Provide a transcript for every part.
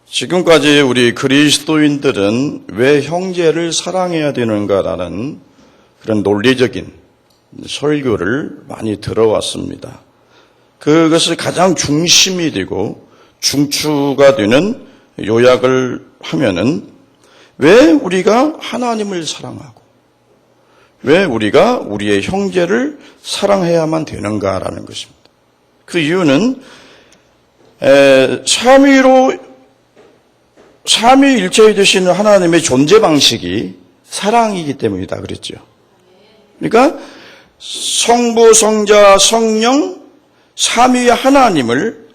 지금까지 우리 그리스도인들은 왜 형제를 사랑해야 되는가라는 그런 논리적인 설교를 많이 들어왔습니다. 그것을 가장 중심이 되고 중추가 되는 요약을 하면은 왜 우리가 하나님을 사랑하고 왜 우리가 우리의 형제를 사랑해야만 되는가라는 것입니다. 그 이유는 삼위일체이 되시는 하나님의 존재 방식이 사랑이기 때문이다 그랬죠. 그러니까 성부, 성자, 성령 삼위의 하나님을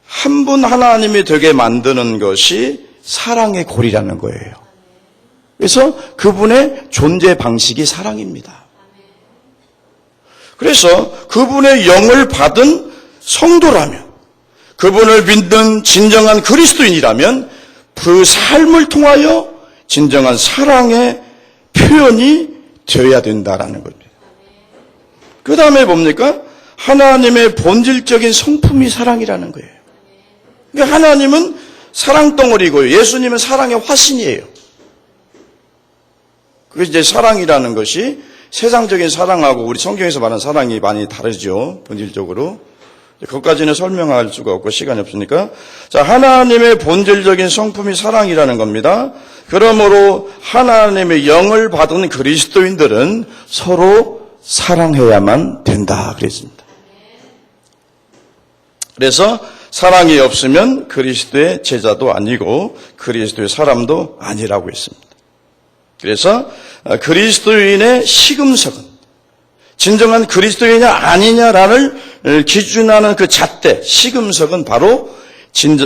한 분 하나님이 되게 만드는 것이 사랑의 고리라는 거예요. 그래서 그분의 존재 방식이 사랑입니다. 그래서 그분의 영을 받은 성도라면, 그분을 믿는 진정한 그리스도인이라면 그 삶을 통하여 진정한 사랑의 표현이 되어야 된다라는 겁니다. 그 다음에 뭡니까? 하나님의 본질적인 성품이 사랑이라는 거예요. 그러니까 하나님은 사랑 덩어리고요. 예수님은 사랑의 화신이에요. 그게 이제 사랑이라는 것이 세상적인 사랑하고 우리 성경에서 말하는 사랑이 많이 다르죠. 본질적으로. 그것까지는 설명할 수가 없고 시간이 없으니까. 자, 하나님의 본질적인 성품이 사랑이라는 겁니다. 그러므로 하나님의 영을 받은 그리스도인들은 서로 사랑해야만 된다 그랬습니다. 그래서 사랑이 없으면 그리스도의 제자도 아니고 그리스도의 사람도 아니라고 했습니다. 그래서 그리스도인의 시금석은 진정한 그리스도인이냐 아니냐를 기준하는 그 잣대, 시금석은 바로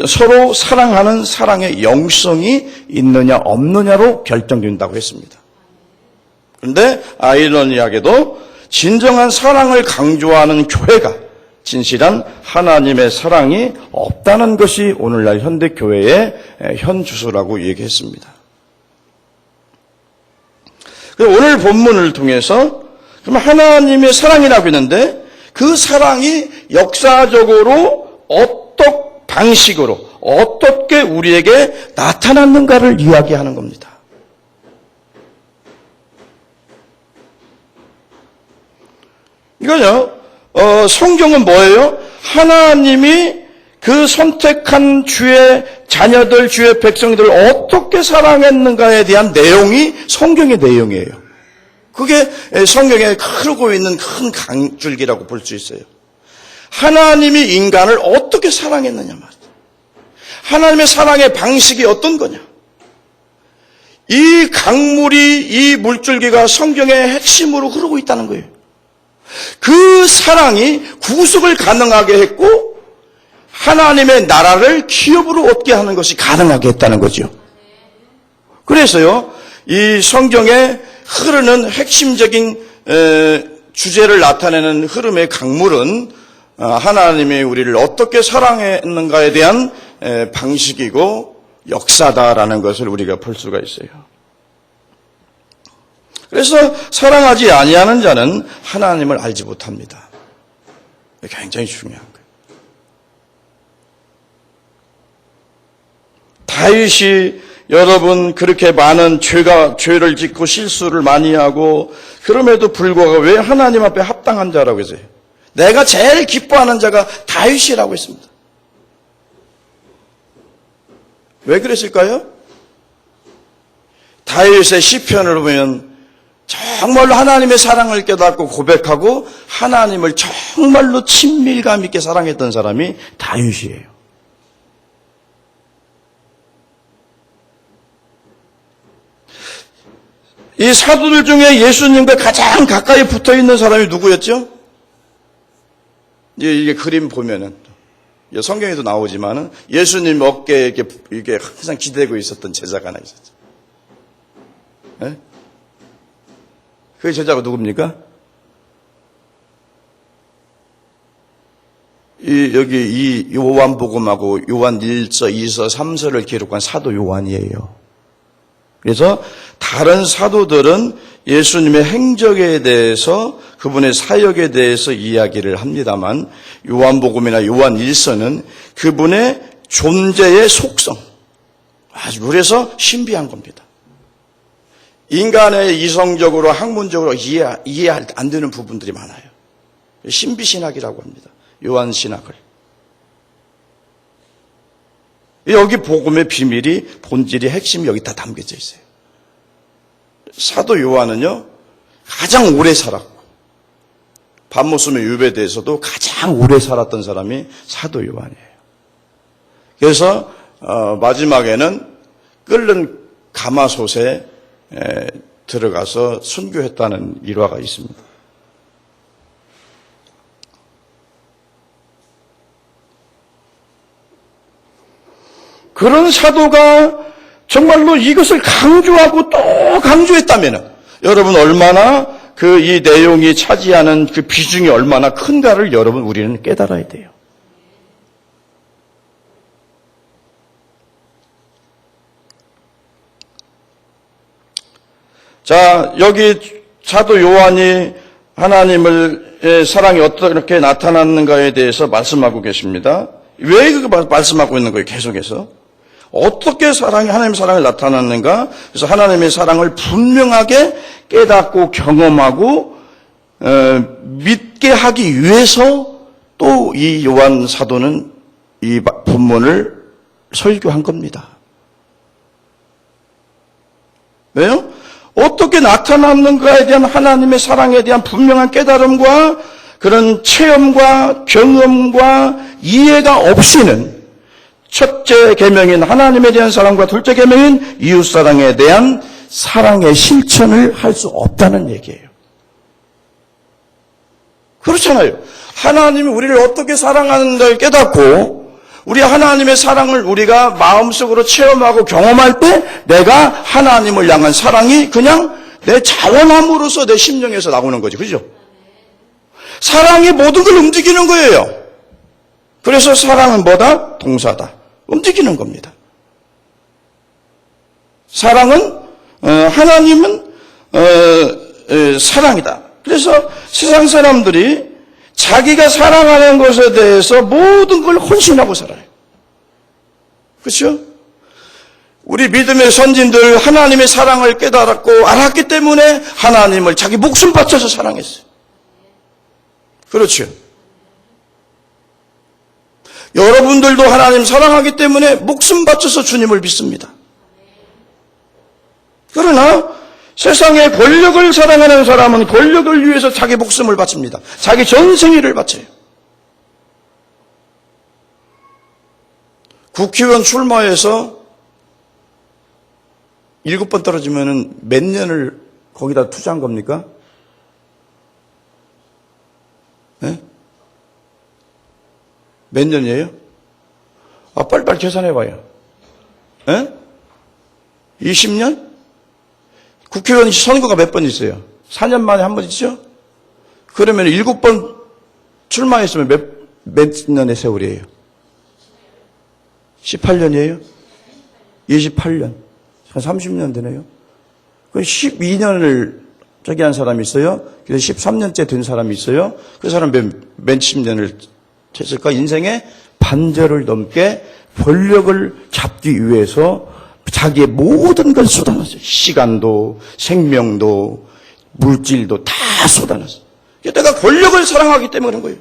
서로 사랑하는 사랑의 영성이 있느냐 없느냐로 결정된다고 했습니다. 그런데 아이러니하게도 진정한 사랑을 강조하는 교회가 진실한 하나님의 사랑이 없다는 것이 오늘날 현대교회의 현주소라고 얘기했습니다. 오늘 본문을 통해서 그럼 하나님의 사랑이라고 했는데 그 사랑이 역사적으로 어떤 방식으로 어떻게 우리에게 나타났는가를 이야기하는 겁니다. 이거요. 성경은 뭐예요? 하나님이 그 선택한 주의 자녀들, 주의 백성들을 어떻게 사랑했는가에 대한 내용이 성경의 내용이에요. 그게 성경에 흐르고 있는 큰 강줄기라고 볼 수 있어요. 하나님이 인간을 어떻게 사랑했느냐 말이죠. 하나님의 사랑의 방식이 어떤 거냐. 이 강물이, 이 물줄기가 성경의 핵심으로 흐르고 있다는 거예요. 그 사랑이 구속을 가능하게 했고 하나님의 나라를 기업으로 얻게 하는 것이 가능하게 했다는 거죠. 그래서요, 이 성경에 흐르는 핵심적인 주제를 나타내는 흐름의 강물은 하나님이 우리를 어떻게 사랑했는가에 대한 방식이고 역사다라는 것을 우리가 볼 수가 있어요. 그래서 사랑하지 아니하는 자는 하나님을 알지 못합니다. 굉장히 중요한 거예요. 다윗이 여러분 그렇게 많은 죄를 짓고 실수를 많이 하고 그럼에도 불구하고 왜 하나님 앞에 합당한 자라고 했어요? 내가 제일 기뻐하는 자가 다윗이라고 했습니다. 왜 그랬을까요? 다윗의 시편을 보면 정말로 하나님의 사랑을 깨닫고 고백하고 하나님을 정말로 친밀감 있게 사랑했던 사람이 다윗이에요. 이 사도들 중에 예수님과 가장 가까이 붙어 있는 사람이 누구였죠? 이게 그림 보면은 성경에도 나오지만은 예수님 어깨에 이게 항상 기대고 있었던 제자가 하나 있었죠. 네? 그 제자가 누굽니까? 여기 이 요한복음하고 요한 1서, 2서, 3서를 기록한 사도 요한이에요. 그래서 다른 사도들은 예수님의 행적에 대해서 그분의 사역에 대해서 이야기를 합니다만 요한복음이나 요한 1서는 그분의 존재의 속성. 아주 그래서 신비한 겁니다. 인간의 이성적으로 학문적으로 이해 안 되는 부분들이 많아요. 신비신학이라고 합니다. 요한신학을. 여기 복음의 비밀이, 본질이, 핵심이 여기 다 담겨져 있어요. 사도 요한은요, 가장 오래 살았고, 밤모섬의 유배대에서도 가장 오래 살았던 사람이 사도 요한이에요. 그래서 마지막에는 끓는 가마솥에 들어가서 순교했다는 일화가 있습니다. 그런 사도가 정말로 이것을 강조하고 또 강조했다면 여러분 얼마나 이 내용이 차지하는 그 비중이 얼마나 큰가를 여러분 우리는 깨달아야 돼요. 자, 여기 사도 요한이 하나님의 사랑이 어떻게 나타났는가에 대해서 말씀하고 계십니다. 왜 그거 말씀하고 있는 거예요? 계속해서. 어떻게 하나님의 사랑이 나타났는가? 그래서 하나님의 사랑을 분명하게 깨닫고 경험하고 믿게 하기 위해서 또 이 요한 사도는 이 본문을 설교한 겁니다. 왜요? 어떻게 나타났는가에 대한 하나님의 사랑에 대한 분명한 깨달음과 그런 체험과 경험과 이해가 없이는 첫째 계명인 하나님에 대한 사랑과 둘째 계명인 이웃사랑에 대한 사랑의 실천을 할 수 없다는 얘기예요. 그렇잖아요. 하나님이 우리를 어떻게 사랑하는가를 깨닫고 우리 하나님의 사랑을 우리가 마음속으로 체험하고 경험할 때 내가 하나님을 향한 사랑이 그냥 내 자원함으로써 내 심령에서 나오는 거지. 그죠? 사랑이 모든 걸 움직이는 거예요. 그래서 사랑은 뭐다? 동사다. 움직이는 겁니다. 사랑은 하나님은 사랑이다. 그래서 세상 사람들이 자기가 사랑하는 것에 대해서 모든 걸 헌신하고 살아요. 그렇죠? 우리 믿음의 선진들 하나님의 사랑을 깨달았고 알았기 때문에 하나님을 자기 목숨 바쳐서 사랑했어요. 그렇죠? 여러분들도 하나님 사랑하기 때문에 목숨 바쳐서 주님을 믿습니다. 그러나 세상의 권력을 사랑하는 사람은 권력을 위해서 자기 목숨을 바칩니다. 자기 전생일을 바쳐요. 국회의원 출마해서 7번 떨어지면 몇 년을 거기다 투자한 겁니까? 네? 몇 년이에요? 빨리빨리 계산해봐요. 네? 20년? 국회의원 선거가 몇 번 있어요? 4년 만에 한 번 있죠? 그러면 7번 출마했으면 몇 년의 세월이에요? 18년이에요? 28년. 한 30년 되네요. 그 12년을 저기 한 사람이 있어요. 그래서 13년째 된 사람이 있어요. 그 사람 몇십 년을 했을까? 인생의 반절을 넘게 권력을 잡기 위해서 자기의 모든 걸 쏟아놨어요. 시간도, 생명도, 물질도 다 쏟아놨어요. 내가 권력을 사랑하기 때문에 그런 거예요.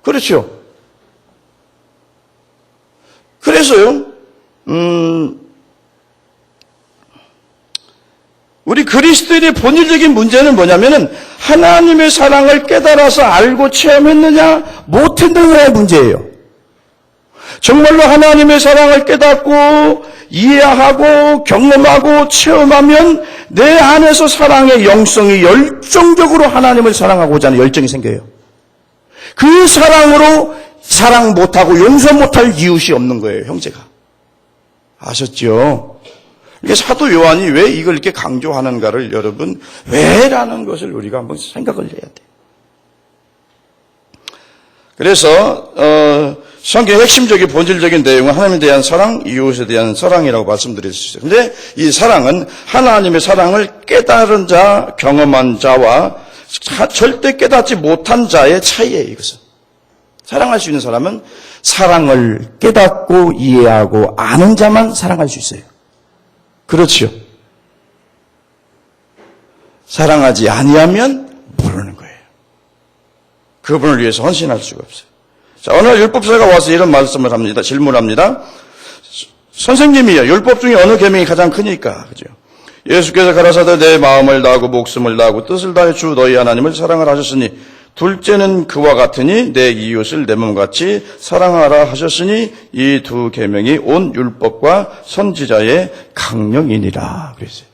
그렇죠? 그래서요, 우리 그리스도인의 본질적인 문제는 뭐냐면은 하나님의 사랑을 깨달아서 알고 체험했느냐 못했느냐의 문제예요. 정말로 하나님의 사랑을 깨닫고 이해하고 경험하고 체험하면 내 안에서 사랑의 영성이 열정적으로 하나님을 사랑하고자 하는 열정이 생겨요. 그 사랑으로 사랑 못하고 용서 못할 이웃이 없는 거예요, 형제가. 아셨죠? 이게 사도 요한이 왜 이걸 이렇게 강조하는가를 여러분, 왜라는 것을 우리가 한번 생각을 해야 돼요. 그래서 성경의 핵심적인 본질적인 내용은 하나님에 대한 사랑, 이웃에 대한 사랑이라고 말씀드렸어요. 근데 이 사랑은 하나님의 사랑을 깨달은 자, 경험한 자와 절대 깨닫지 못한 자의 차이예요, 이것은. 사랑할 수 있는 사람은 사랑을 깨닫고 이해하고 아는 자만 사랑할 수 있어요. 그렇죠. 사랑하지 아니하면 모르는 거예요. 그분을 위해서 헌신할 수가 없어요. 자, 어느 율법사가 와서 이런 말씀을 합니다. 질문합니다. 선생님이요, 율법 중에 어느 계명이 가장 크니까? 그죠? 예수께서 가라사대 내 마음을 다하고 목숨을 다하고 뜻을 다해 주 너희 하나님을 사랑하라 하셨으니 둘째는 그와 같으니 내 이웃을 내 몸같이 사랑하라 하셨으니 이 두 계명이 온 율법과 선지자의 강령이니라 그랬어요.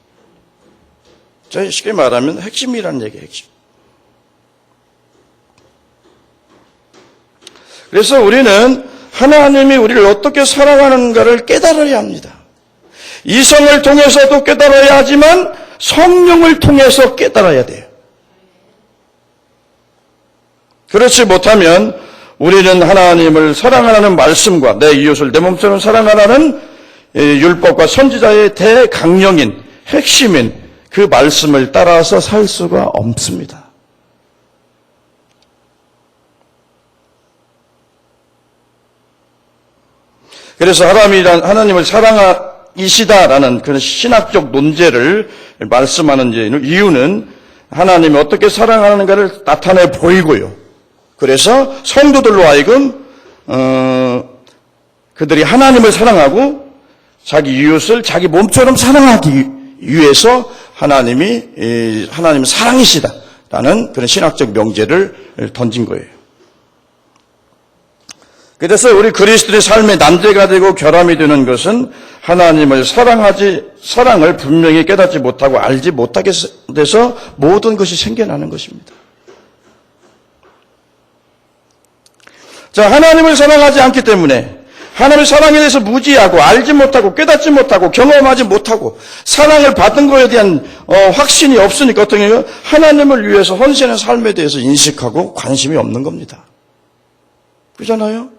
자, 쉽게 말하면 핵심이라는 얘기예요. 핵심. 그래서 우리는 하나님이 우리를 어떻게 사랑하는가를 깨달아야 합니다. 이성을 통해서도 깨달아야 하지만 성령을 통해서 깨달아야 돼요. 그렇지 못하면 우리는 하나님을 사랑하라는 말씀과 내 이웃을 내 몸처럼 사랑하라는 율법과 선지자의 대강령인 핵심인 그 말씀을 따라서 살 수가 없습니다. 그래서 하나님을 사랑이시다라는 그런 신학적 논제를 말씀하는 이유는 하나님이 어떻게 사랑하는가를 나타내 보이고요. 그래서 성도들로 하여금 그들이 하나님을 사랑하고 자기 이웃을 자기 몸처럼 사랑하기 위해서 하나님 사랑이시다라는 그런 신학적 명제를 던진 거예요. 그래서 우리 그리스도의 삶의 난제가 되고 결함이 되는 것은 하나님을 사랑을 분명히 깨닫지 못하고 알지 못하게 돼서 모든 것이 생겨나는 것입니다. 자, 하나님을 사랑하지 않기 때문에 하나님의 사랑에 대해서 무지하고 알지 못하고 깨닫지 못하고 경험하지 못하고 사랑을 받은 것에 대한 확신이 없으니까 어떤 경우 하나님을 위해서 헌신하는 삶에 대해서 인식하고 관심이 없는 겁니다. 그렇잖아요?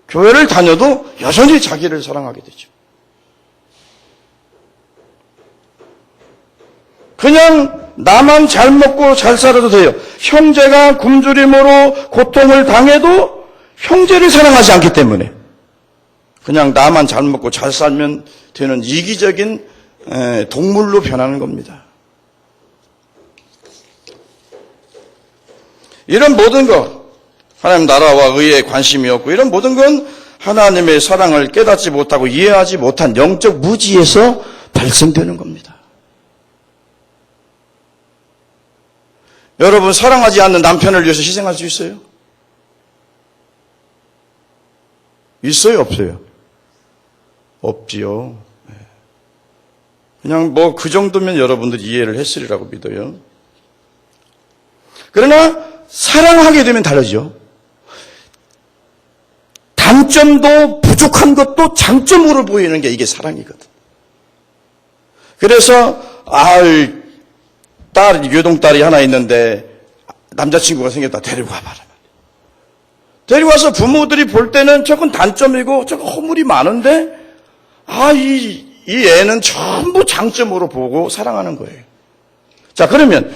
교회를 다녀도 여전히 자기를 사랑하게 되죠. 그냥 나만 잘 먹고 잘 살아도 돼요. 형제가 굶주림으로 고통을 당해도 형제를 사랑하지 않기 때문에 그냥 나만 잘 먹고 잘 살면 되는 이기적인 동물로 변하는 겁니다. 이런 모든 것, 하나님 나라와 의에 관심이 없고 이런 모든 건 하나님의 사랑을 깨닫지 못하고 이해하지 못한 영적 무지에서 발생되는 겁니다. 여러분, 사랑하지 않는 남편을 위해서 희생할 수 있어요? 있어요? 없어요? 없지요. 그냥 그 정도면 여러분들이 이해를 했으리라고 믿어요. 그러나 사랑하게 되면 다르죠. 단점도 부족한 것도 장점으로 보이는 게 이게 사랑이거든. 그래서 외동딸이 하나 있는데 남자친구가 생겼다. 데리고 와봐라. 데리고 와서 부모들이 볼 때는 저건 단점이고 저건 허물이 많은데 이 애는 전부 장점으로 보고 사랑하는 거예요. 자, 그러면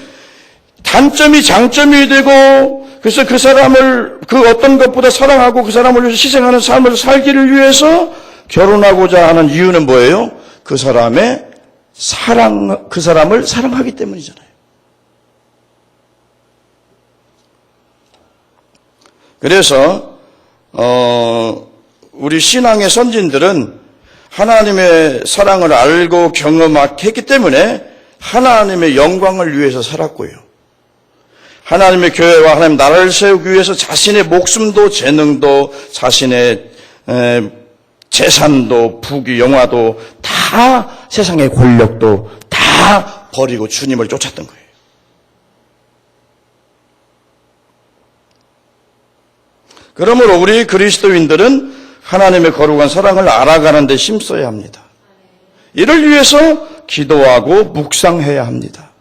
단점이 장점이 되고 그래서 그 사람을 그 어떤 것보다 사랑하고 그 사람을 위해서 희생하는 삶을 살기를 위해서 결혼하고자 하는 이유는 뭐예요? 그 사람을 사랑하기 때문이잖아요. 그래서 우리 신앙의 선진들은 하나님의 사랑을 알고 경험했기 때문에 하나님의 영광을 위해서 살았고요. 하나님의 교회와 하나님 나라를 세우기 위해서 자신의 목숨도 재능도 자신의 재산도 부귀 영화도 다 세상의 권력도 다 버리고 주님을 쫓았던 거예요. 그러므로 우리 그리스도인들은 하나님의 거룩한 사랑을 알아가는 데 힘써야 합니다. 이를 위해서 기도하고 묵상해야 합니다.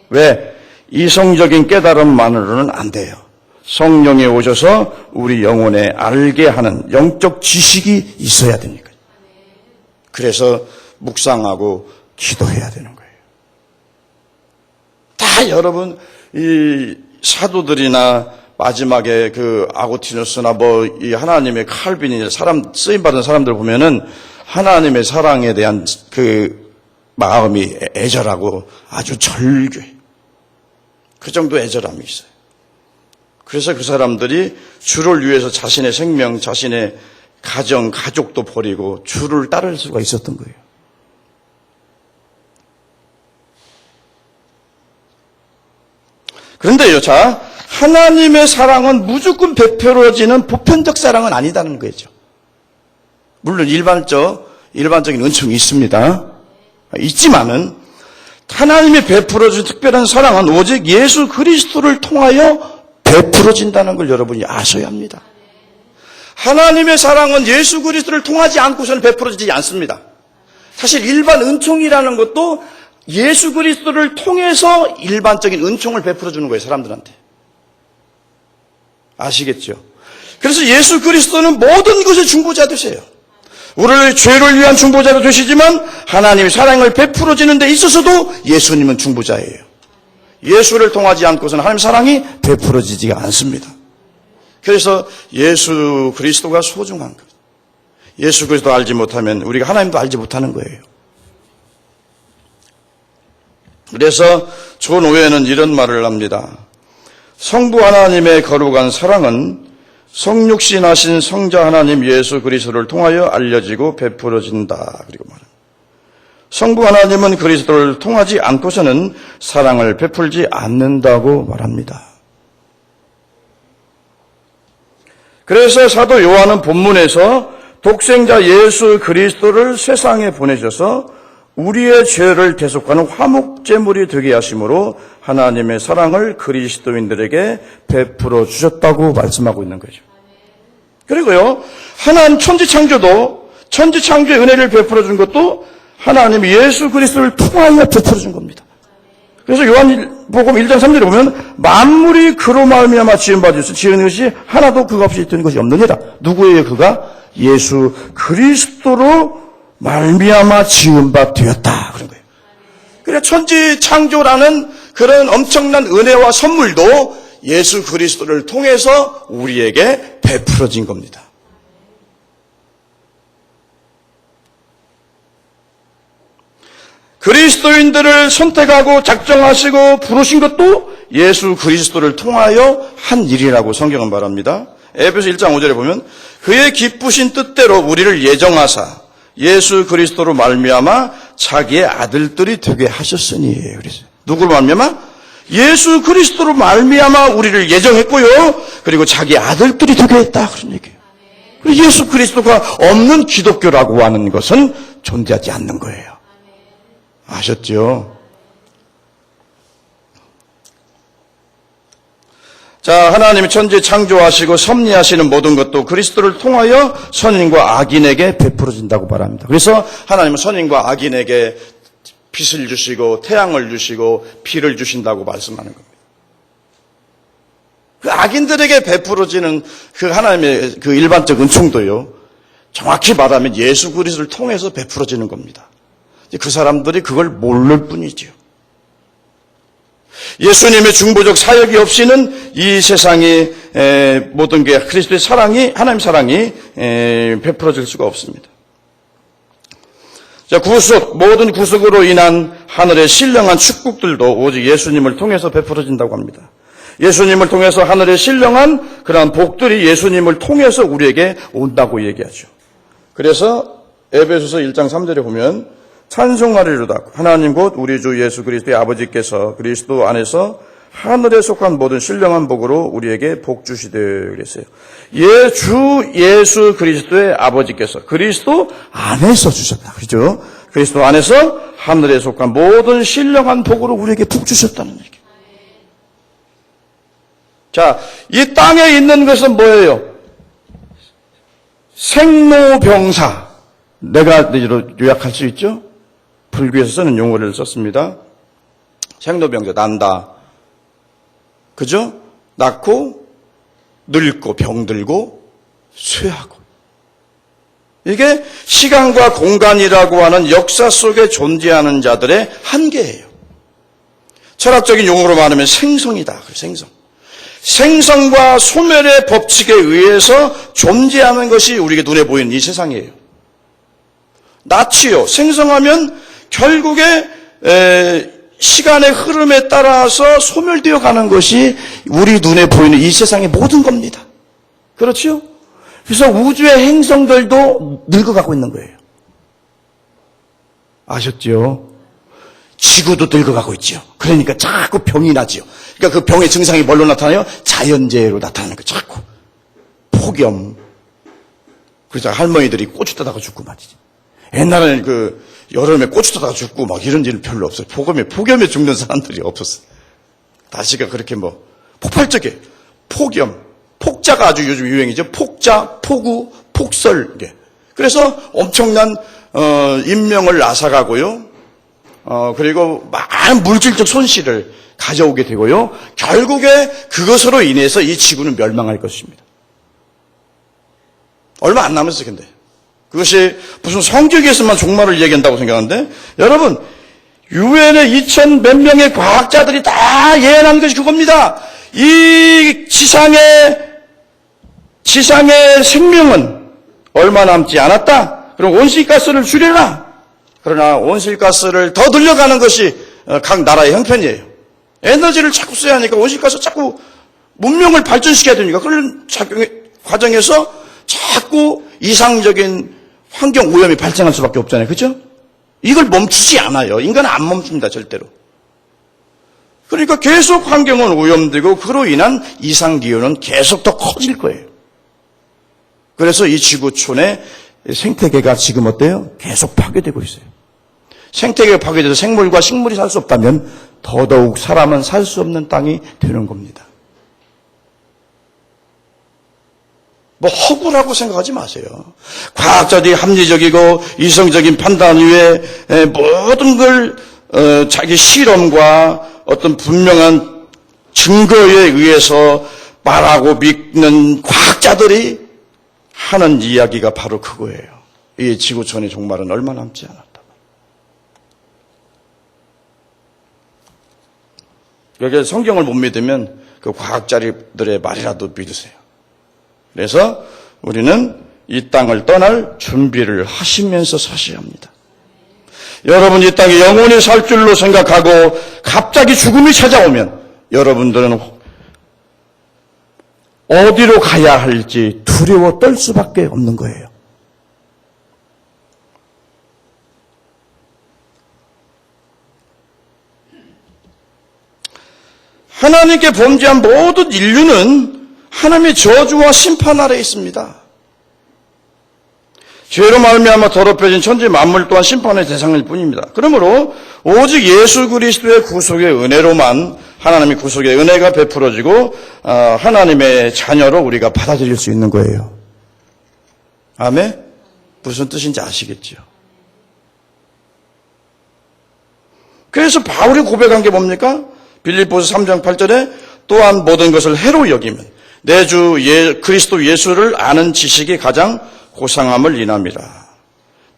왜? 이성적인 깨달음만으로는 안 돼요. 성령이 오셔서 우리 영혼에 알게 하는 영적 지식이 있어야 되니까. 그래서 묵상하고 기도해야 되는 거예요. 다 여러분 이 사도들이나 마지막에 그 아고티누스나 뭐 이 하나님의 칼빈이 쓰임 받은 사람들 보면은 하나님의 사랑에 대한 그 마음이 애절하고 아주 절규해. 그 정도 애절함이 있어요. 그래서 그 사람들이 주를 위해서 자신의 생명, 자신의 가정, 가족도 버리고 주를 따를 수가 있었던 거예요. 그런데요, 자, 하나님의 사랑은 무조건 베풀어지는 보편적 사랑은 아니다는 거죠. 물론 일반적인 은총이 있습니다. 있지만은 하나님이 베풀어준 특별한 사랑은 오직 예수 그리스도를 통하여 베풀어진다는 걸 여러분이 아셔야 합니다. 하나님의 사랑은 예수 그리스도를 통하지 않고서는 베풀어지지 않습니다. 사실 일반 은총이라는 것도 예수 그리스도를 통해서 일반적인 은총을 베풀어주는 거예요, 사람들한테. 아시겠죠? 그래서 예수 그리스도는 모든 것의 중보자 되세요. 우리를 죄를 위한 중보자도 되시지만 하나님의 사랑을 베풀어지는 데 있어서도 예수님은 중보자예요. 예수를 통하지 않고서는 하나님의 사랑이 베풀어지지가 않습니다. 그래서 예수 그리스도가 소중한 것. 예수 그리스도 알지 못하면 우리가 하나님도 알지 못하는 거예요. 그래서 존 오웨는 이런 말을 합니다. 성부 하나님의 거룩한 사랑은 성육신하신 성자 하나님 예수 그리스도를 통하여 알려지고 베풀어진다. 그리고 말합니다. 성부 하나님은 그리스도를 통하지 않고서는 사랑을 베풀지 않는다고 말합니다. 그래서 사도 요한은 본문에서 독생자 예수 그리스도를 세상에 보내셔서 우리의 죄를 대속하는 화목제물이 되게 하심으로 하나님의 사랑을 그리스도인들에게 베풀어 주셨다고 말씀하고 있는 거죠. 그리고요, 하나님 천지창조의 은혜를 베풀어 준 것도 하나님이 예수 그리스도를 통하여 베풀어 준 겁니다. 그래서 요한복음 1장 3절에 보면 만물이 그로 말미암아 지음받으셔서 지은 것이 하나도 그가 없이 있던 것이 없느니라. 누구예요 그가? 예수 그리스도로 말미암아 지음바 되었다. 그런 거예요. 그래 천지창조라는 그런 엄청난 은혜와 선물도 예수 그리스도를 통해서 우리에게 베풀어진 겁니다. 그리스도인들을 선택하고 작정하시고 부르신 것도 예수 그리스도를 통하여 한 일이라고 성경은 말합니다. 에베소 1장 5절에 보면 그의 기쁘신 뜻대로 우리를 예정하사 예수 그리스도로 말미암아 자기의 아들들이 되게 하셨으니. 그래서 누구로 말미암아? 예수 그리스도로 말미암아 우리를 예정했고요. 그리고 자기의 아들들이 되게 했다. 그런 얘기예요. 그리고 예수 그리스도가 없는 기독교라고 하는 것은 존재하지 않는 거예요. 아셨죠? 자, 하나님이 천지 창조하시고 섭리하시는 모든 것도 그리스도를 통하여 선인과 악인에게 베풀어진다고 말합니다. 그래서 하나님은 선인과 악인에게 빛을 주시고 태양을 주시고 비를 주신다고 말씀하는 겁니다. 그 악인들에게 베풀어지는 그 하나님의 그 일반적 은총도요, 정확히 말하면 예수 그리스도를 통해서 베풀어지는 겁니다. 그 사람들이 그걸 모를 뿐이죠. 예수님의 중보적 사역이 없이는 이 세상이 모든 게 그리스도의 사랑이, 하나님 사랑이 베풀어질 수가 없습니다. 자, 모든 구속으로 인한 하늘의 신령한 축복들도 오직 예수님을 통해서 베풀어진다고 합니다. 예수님을 통해서 하늘의 신령한 그러한 복들이 예수님을 통해서 우리에게 온다고 얘기하죠. 그래서 에베소서 1장 3절에 보면 찬송하리로다. 하나님 곧 우리 주 예수 그리스도의 아버지께서 그리스도 안에서 하늘에 속한 모든 신령한 복으로 우리에게 복 주시되 그랬어요. 주 예수 그리스도의 아버지께서 그리스도 안에서 주셨다. 그렇죠? 그리스도 안에서 하늘에 속한 모든 신령한 복으로 우리에게 복 주셨다는 얘기. 자, 이 땅에 있는 것은 뭐예요? 생로병사. 내가 요약할 수 있죠? 불교에서 쓰는 용어를 썼습니다. 생로병사, 난다. 그죠? 낳고, 늙고, 병들고, 쇠하고. 이게 시간과 공간이라고 하는 역사 속에 존재하는 자들의 한계예요. 철학적인 용어로 말하면 생성이다. 생성. 생성과 소멸의 법칙에 의해서 존재하는 것이 우리에게 눈에 보이는 이 세상이에요. 낯이요. 생성하면 결국에 시간의 흐름에 따라서 소멸되어 가는 것이 우리 눈에 보이는 이 세상의 모든 겁니다. 그렇죠? 그래서 우주의 행성들도 늙어가고 있는 거예요. 아셨죠? 지구도 늙어가고 있죠. 그러니까 자꾸 병이 나죠. 그러니까 그 병의 증상이 뭘로 나타나요? 자연재해로 나타나는 거예요. 자꾸. 폭염. 그래서 할머니들이 고추 따다가 죽고 말이지. 옛날에는 그 여름에 고추 따다가 죽고 막 이런 일은 별로 없어요. 폭염에 죽는 사람들이 없었어요. 날씨가 그렇게 뭐 폭발적이에요. 폭염. 폭자가 아주 요즘 유행이죠. 폭자, 폭우, 폭설. 그래서 엄청난 인명을 앗아가고요. 그리고 많은 물질적 손실을 가져오게 되고요. 결국에 그것으로 인해서 이 지구는 멸망할 것입니다. 얼마 안 남았어요, 근데. 그것이 무슨 성경에서만 종말을 얘기한다고 생각하는데, 여러분, 유엔의 2000 몇 명의 과학자들이 다 예언한 것이 그겁니다. 이 지상의 생명은 얼마 남지 않았다. 그럼 온실가스를 줄여라. 그러나 온실가스를 더 늘려가는 것이 각 나라의 형편이에요. 에너지를 자꾸 써야 하니까 온실가스 자꾸 문명을 발전시켜야 되니까 그런 과정에서 자꾸 이상적인 환경 오염이 발생할 수밖에 없잖아요. 그렇죠? 이걸 멈추지 않아요. 인간은 안 멈춥니다. 절대로. 그러니까 계속 환경은 오염되고 그로 인한 이상기후는 계속 더 커질 거예요. 그래서 이 지구촌의 생태계가 지금 어때요? 계속 파괴되고 있어요. 생태계가 파괴돼서 생물과 식물이 살 수 없다면 더더욱 사람은 살 수 없는 땅이 되는 겁니다. 뭐 허구라고 생각하지 마세요. 과학자들이 합리적이고 이성적인 판단 위에 모든 걸 자기 실험과 어떤 분명한 증거에 의해서 말하고 믿는 과학자들이 하는 이야기가 바로 그거예요. 이 지구촌의 종말은 얼마 남지 않았다. 여기 성경을 못 믿으면 그 과학자들의 말이라도 믿으세요. 그래서 우리는 이 땅을 떠날 준비를 하시면서 사셔야 합니다. 여러분 이 땅에 영원히 살 줄로 생각하고 갑자기 죽음이 찾아오면 여러분들은 어디로 가야 할지 두려워 떨 수밖에 없는 거예요. 하나님께 범죄한 모든 인류는 하나님의 저주와 심판 아래에 있습니다. 죄로 말미암아 더럽혀진 천지 만물 또한 심판의 대상일 뿐입니다. 그러므로 오직 예수 그리스도의 구속의 은혜로만 하나님의 구속의 은혜가 베풀어지고 하나님의 자녀로 우리가 받아들일 수 있는 거예요. 아멘? 무슨 뜻인지 아시겠죠? 그래서 바울이 고백한 게 뭡니까? 빌립보서 3장 8절에 또한 모든 것을 해로 여기면 내 주 그리스도 예수를 아는 지식이 가장 고상함을 인함이라.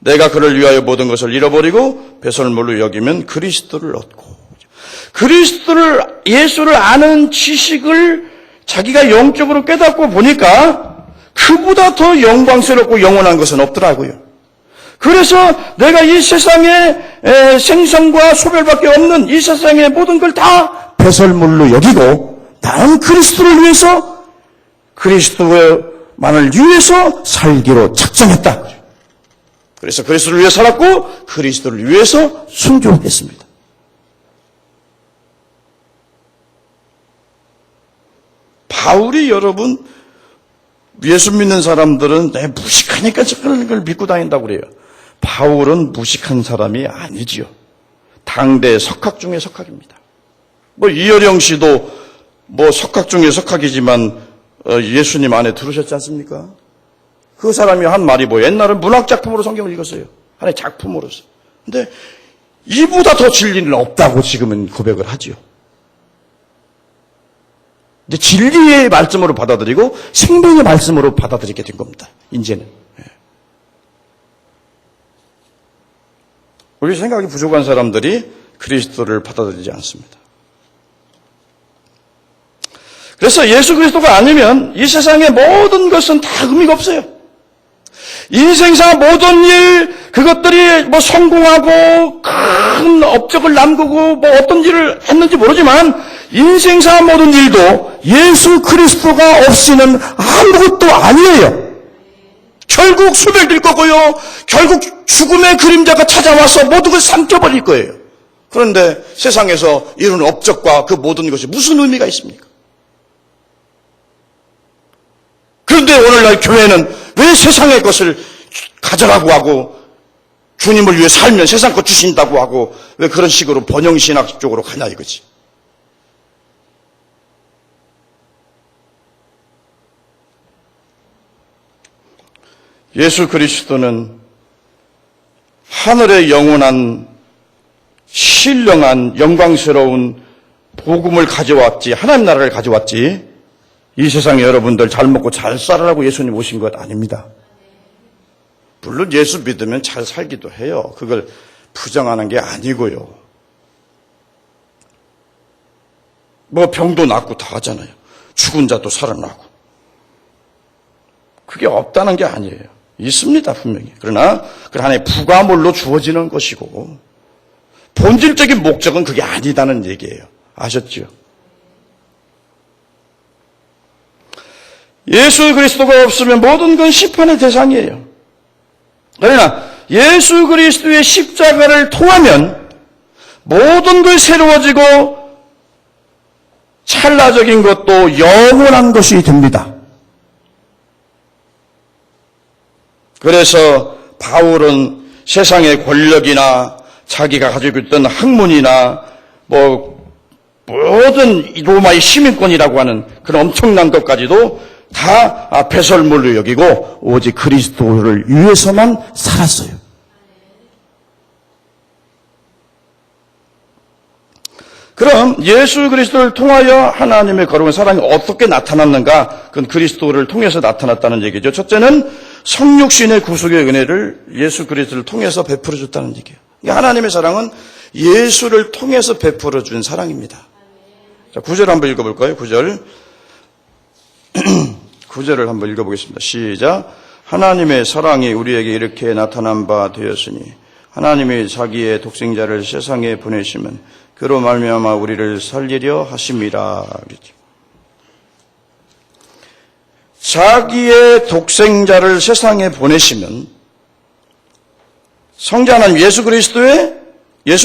내가 그를 위하여 모든 것을 잃어버리고 배설물로 여기면 그리스도를 얻고. 예수를 아는 지식을 자기가 영적으로 깨닫고 보니까 그보다 더 영광스럽고 영원한 것은 없더라고요. 그래서 내가 이 세상에 생성과 소멸밖에 없는 이 세상의 모든 걸 다 배설물로 여기고 나는 그리스도를 위해서 그리스도만을 위해서 살기로 작정했다. 그래서 그리스도를 위해 살았고 그리스도를 위해서 순종했습니다. 바울이 여러분 예수 믿는 사람들은 무식하니까 그런 걸 믿고 다닌다고 그래요. 바울은 무식한 사람이 아니지요. 당대 석학 중에 석학입니다. 이여령 씨도 석학 중에 석학이지만 예수님 안에 들으셨지 않습니까? 그 사람이 한 말이 옛날은 문학작품으로 성경을 읽었어요. 하나의 작품으로서. 근데 이보다 더 진리는 없다고 지금은 고백을 하지요. 이제 진리의 말씀으로 받아들이고 생명의 말씀으로 받아들이게 된 겁니다. 이제는. 우리 생각이 부족한 사람들이 그리스도를 받아들이지 않습니다. 그래서 예수 그리스도가 아니면 이 세상의 모든 것은 다 의미가 없어요. 인생사 모든 일, 그것들이 뭐 성공하고 큰 업적을 남기고 뭐 어떤 일을 했는지 모르지만 인생사 모든 일도 예수 그리스도가 없이는 아무것도 아니에요. 결국 수백일 거고요. 결국 죽음의 그림자가 찾아와서 모든 걸 삼켜버릴 거예요. 그런데 세상에서 이룬 업적과 그 모든 것이 무슨 의미가 있습니까? 그런데 오늘날 교회는 왜 세상의 것을 가져라고 하고 주님을 위해 살면 세상 것 주신다고 하고 왜 그런 식으로 번영신학 쪽으로 가냐 이거지. 예수 그리스도는 하늘의 영원한 신령한 영광스러운 복음을 가져왔지, 하나님 나라를 가져왔지, 이 세상에 여러분들 잘 먹고 잘 살아라고 예수님 오신 것 아닙니다. 물론 예수 믿으면 잘 살기도 해요. 그걸 부정하는 게 아니고요. 뭐 병도 낫고 다 하잖아요. 죽은 자도 살아나고. 그게 없다는 게 아니에요. 있습니다, 분명히. 그러나 그 하나의 부가물로 주어지는 것이고 본질적인 목적은 그게 아니다는 얘기예요. 아셨죠? 예수 그리스도가 없으면 모든 건 심판의 대상이에요. 그러나 예수 그리스도의 십자가를 통하면 모든 걸 새로워지고 찰나적인 것도 영원한 것이 됩니다. 그래서 바울은 세상의 권력이나 자기가 가지고 있던 학문이나 뭐 모든 로마의 시민권이라고 하는 그런 엄청난 것까지도 다 배설물로 여기고 오직 그리스도를 위해서만 살았어요. 그럼 예수 그리스도를 통하여 하나님의 거룩한 사랑이 어떻게 나타났는가? 그건 그리스도를 통해서 나타났다는 얘기죠. 첫째는 성육신의 구속의 은혜를 예수 그리스도를 통해서 베풀어 줬다는 얘기예요. 하나님의 사랑은 예수를 통해서 베풀어 준 사랑입니다. 자, 9절 한번 읽어볼까요? 9절. 9절을 한번 읽어보겠습니다. 시작. 하나님의 사랑이 우리에게 이렇게 나타난 바 되었으니 하나님이 자기의 독생자를 세상에 보내시면 그로 말미암아 우리를 살리려 하심이라. 자기의 독생자를 세상에 보내시면 성자 하나님 예수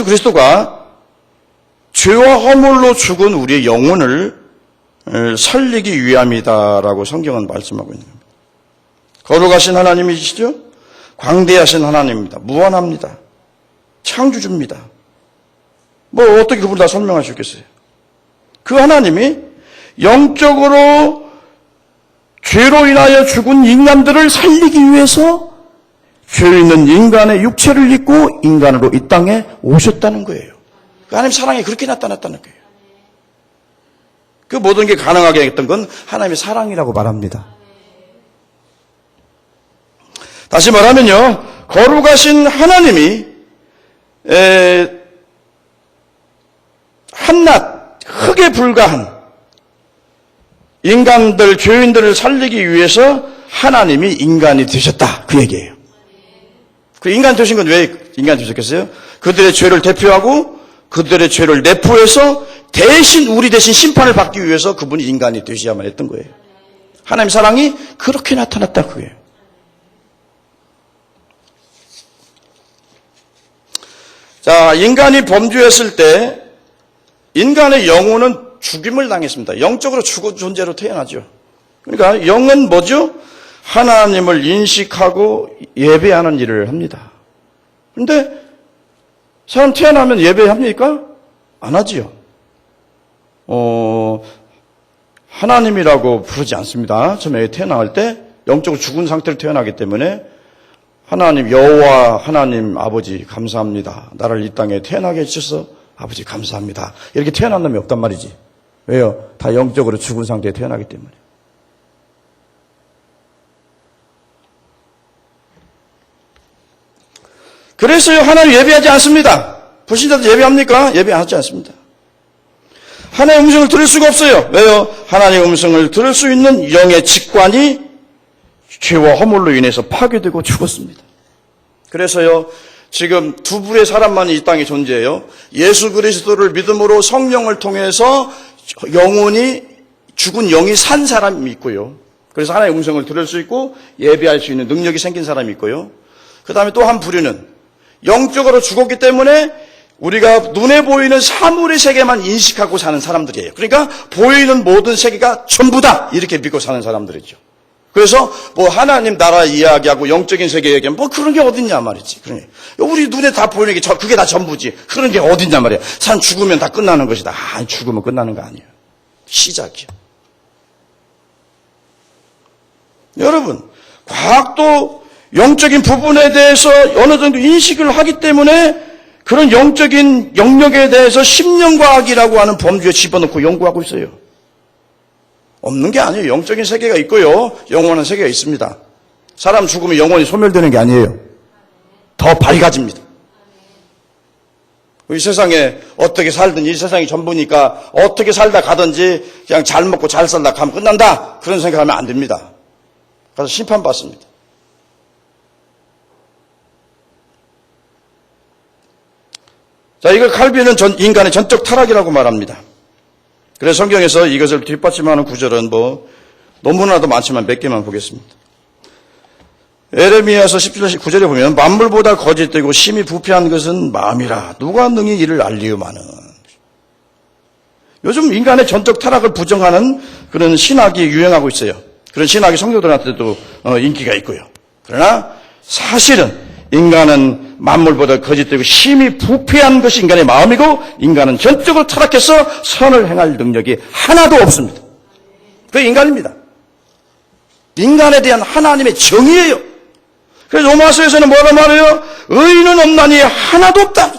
그리스도가 죄와 허물로 죽은 우리의 영혼을 살리기 위함이다라고 성경은 말씀하고 있는 겁니다. 거룩하신 하나님이시죠? 광대하신 하나님입니다. 무한합니다. 창조주입니다. 뭐 어떻게 그분 다 설명할 수 있겠어요? 그 하나님이 영적으로 죄로 인하여 죽은 인간들을 살리기 위해서 죄 있는 인간의 육체를 입고 인간으로 이 땅에 오셨다는 거예요. 그 하나님 사랑이 그렇게 나타났다는 거예요. 그 모든 게 가능하게 했던 건 하나님의 사랑이라고 말합니다. 다시 말하면요, 거룩하신 하나님이 한낱 흙에 불과한 인간들, 죄인들을 살리기 위해서 하나님이 인간이 되셨다. 그 얘기예요. 그 인간 되신 건 왜 인간 되셨겠어요? 그들의 죄를 대표하고 그들의 죄를 내포해서 우리 대신 심판을 받기 위해서 그분이 인간이 되셔야만 했던 거예요. 하나님의 사랑이 그렇게 나타났다. 그거예요. 자, 인간이 범죄했을 때 인간의 영혼은 죽임을 당했습니다. 영적으로 죽은 존재로 태어나죠. 그러니까 영은 뭐죠? 하나님을 인식하고 예배하는 일을 합니다. 그런데 사람 태어나면 예배합니까? 안 하지요. 하나님이라고 부르지 않습니다. 처음에 태어날 때 영적으로 죽은 상태로 태어나기 때문에 하나님 여호와 하나님 아버지 감사합니다. 나를 이 땅에 태어나게 해주셔서 아버지 감사합니다. 이렇게 태어난 놈이 없단 말이지. 왜요? 다 영적으로 죽은 상태에 태어나기 때문에. 그래서요, 하나님 예배하지 않습니다. 불신자들 예배합니까? 예배 하지 않습니다. 하나님의 음성을 들을 수가 없어요. 왜요? 하나님의 음성을 들을 수 있는 영의 직관이 죄와 허물로 인해서 파괴되고 죽었습니다. 그래서요, 지금 두 부류의 사람만이 이 땅에 존재해요. 예수 그리스도를 믿음으로 성령을 통해서 영혼이, 죽은 영이 산 사람이 있고요. 그래서 하나님의 음성을 들을 수 있고 예배할 수 있는 능력이 생긴 사람이 있고요. 그 다음에 또 한 부류는 영적으로 죽었기 때문에 우리가 눈에 보이는 사물의 세계만 인식하고 사는 사람들이에요. 그러니까 보이는 모든 세계가 전부다 이렇게 믿고 사는 사람들이죠. 그래서 뭐 하나님 나라 이야기하고 영적인 세계 얘기하면 뭐 그런 게 어딨냐 말이지. 우리 눈에 다 보이는 게 그게 다 전부지. 그런 게 어딨냐 말이야. 사람 죽으면 다 끝나는 것이다. 죽으면 끝나는 거 아니에요. 시작이요. 여러분, 과학도 영적인 부분에 대해서 어느 정도 인식을 하기 때문에 그런 영적인 영역에 대해서 심령과학이라고 하는 범주에 집어넣고 연구하고 있어요. 없는 게 아니에요. 영적인 세계가 있고요. 영원한 세계가 있습니다. 사람 죽으면 영혼이 소멸되는 게 아니에요. 더 밝아집니다. 이 세상에 어떻게 살든 이 세상이 전부니까 어떻게 살다 가든지 그냥 잘 먹고 잘 살다 가면 끝난다. 그런 생각하면 안 됩니다. 가서 심판받습니다. 자, 이걸 칼빈은 인간의 전적 타락이라고 말합니다. 그래서 성경에서 이것을 뒷받침하는 구절은 논문하나도 많지만 몇 개만 보겠습니다. 에레미야서 17절 19절에 보면 만물보다 거짓되고 심히 부패한 것은 마음이라 누가 능히 이를 알리우마는. 요즘 인간의 전적 타락을 부정하는 그런 신학이 유행하고 있어요. 그런 신학이 성도들한테도 인기가 있고요. 그러나 사실은 인간은 만물보다 거짓되고 심히 부패한 것이 인간의 마음이고 인간은 전적으로 타락해서 선을 행할 능력이 하나도 없습니다. 그게 인간입니다. 인간에 대한 하나님의 정의예요. 그래서 로마서에서는 뭐라 말해요? 의인은 없나니 하나도 없다.